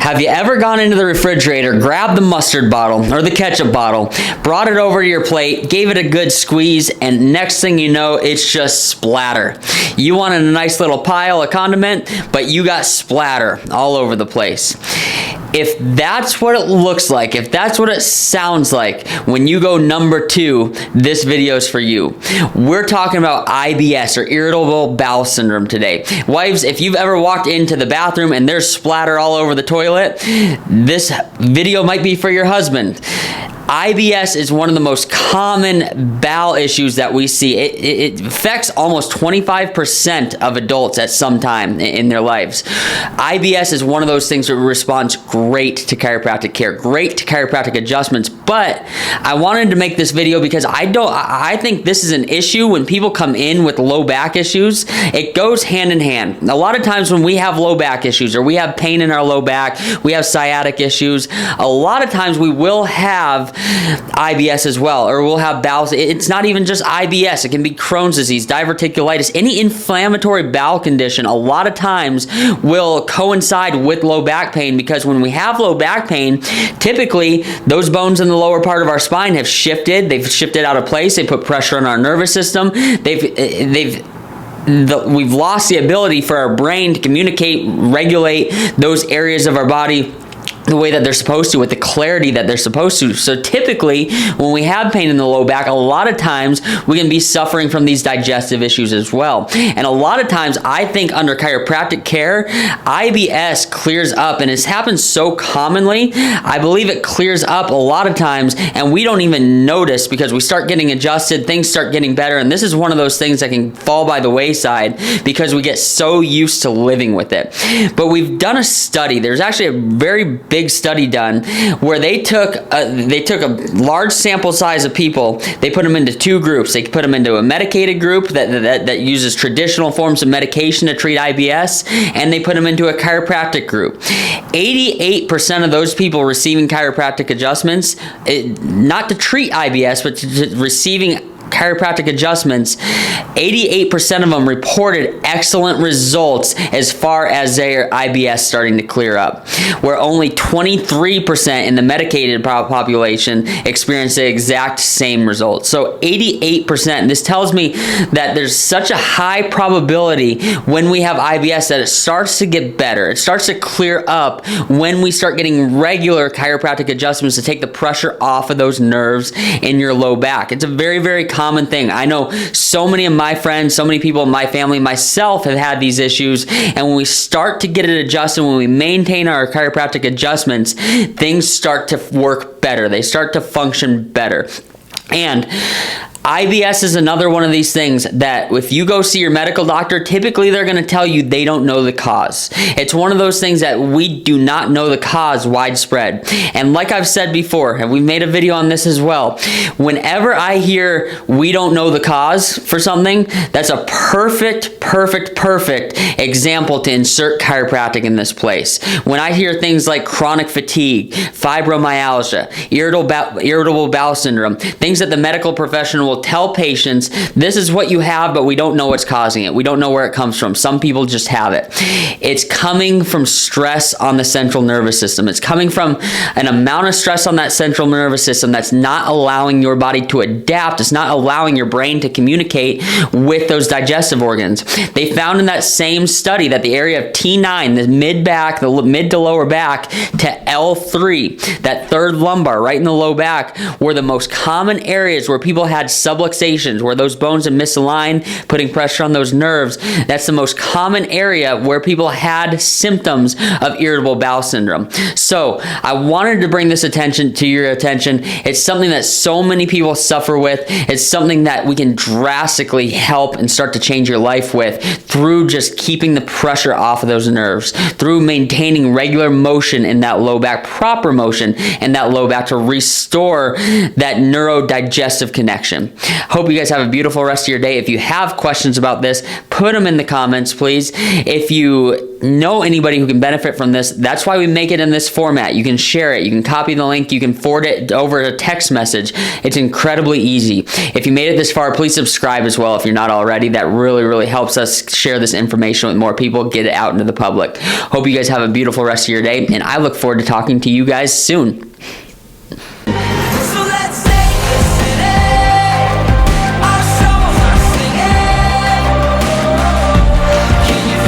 Have you ever gone into the refrigerator, grabbed the mustard bottle or the ketchup bottle, brought it over to your plate, gave it a good squeeze, and next thing you know, it's just splatter? You wanted a nice little pile of condiment, but you got splatter all over the place. If that's what it looks like, if that's what it sounds like when you go number 2, this video is for you. We're talking about IBS, or irritable bowel syndrome, today. Wives, if you've ever walked into the bathroom and there's splatter all over the toilet, this video might be for your husband. IBS is one of the most common bowel issues that we see. It affects almost 25% of adults at some time in their lives. IBS is one of those things that responds great to chiropractic care, great to chiropractic adjustments. But I wanted to make this video because I think this is an issue when people come in with low back issues. It goes hand in hand. A lot of times when we have low back issues, or we have pain in our low back, we have sciatic issues, a lot of times we will have IBS as well, or we'll have bowel. It's not even just IBS. It can be Crohn's disease, diverticulitis, any inflammatory bowel condition. A lot of times will coincide with low back pain, because when we have low back pain, typically those bones in the lower part of our spine have shifted. They've shifted out of place. They put pressure on our nervous system. We've lost the ability for our brain to communicate, regulate those areas of our body the way that they're supposed to, with the clarity that they're supposed to. So typically, when we have pain in the low back, a lot of times we can be suffering from these digestive issues as well. And a lot of times, I think under chiropractic care, IBS clears up, and it's happened so commonly, I believe it clears up a lot of times, and we don't even notice, because we start getting adjusted, things start getting better, and this is one of those things that can fall by the wayside because we get so used to living with it. But we've done a study. There's actually a very big study done where they took a large sample size of people. They put them into 2 groups. They put them into a medicated group that uses traditional forms of medication to treat IBS, and they put them into a chiropractic group. 88% of those people receiving chiropractic adjustments, not to treat IBS, but to receiving chiropractic adjustments, 88% of them reported excellent results as far as their IBS starting to clear up, where only 23% in the medicated population experienced the exact same results. So 88%. This tells me that there's such a high probability when we have IBS that it starts to get better. It starts to clear up when we start getting regular chiropractic adjustments to take the pressure off of those nerves in your low back. It's a very, very common thing. I know so many of my friends, so many people in my family, myself, have had these issues, and when we start to get it adjusted, when we maintain our chiropractic adjustments, things start to work better. They start to function better. And IBS is another one of these things that if you go see your medical doctor, typically they're going to tell you they don't know the cause. It's one of those things that we do not know the cause widespread. And like I've said before, and we've made a video on this as well, whenever I hear we don't know the cause for something, that's a perfect example to insert chiropractic in this place. When I hear things like chronic fatigue, fibromyalgia, irritable bowel syndrome, things that the medical professional will tell patients, this is what you have, but we don't know what's causing it. We don't know where it comes from. Some people just have it. It's coming from stress on the central nervous system. It's coming from an amount of stress on that central nervous system that's not allowing your body to adapt. It's not allowing your brain to communicate with those digestive organs. They found in that same study that the area of T9, the mid-back, the mid to lower back, to L3, that third lumbar right in the low back, were the most common areas where people had subluxations, where those bones are misaligned, putting pressure on those nerves. That's the most common area where people had symptoms of irritable bowel syndrome. So I wanted to bring this to your attention. It's something that so many people suffer with. It's something that we can drastically help and start to change your life with through just keeping the pressure off of those nerves, through maintaining regular motion in that low back, proper motion in that low back, to restore that neurodigestive connection. Hope you guys have a beautiful rest of your day. If you have questions about this, put them in the comments, please. If you know anybody who can benefit from this, that's why we make it in this format. You can share it, you can copy the link, you can forward it over a text message. It's incredibly easy. If you made it this far, please subscribe as well if you're not already. That really helps us share this information with more people, get it out into the public. Hope you guys have a beautiful rest of your day, and I look forward to talking to you guys soon.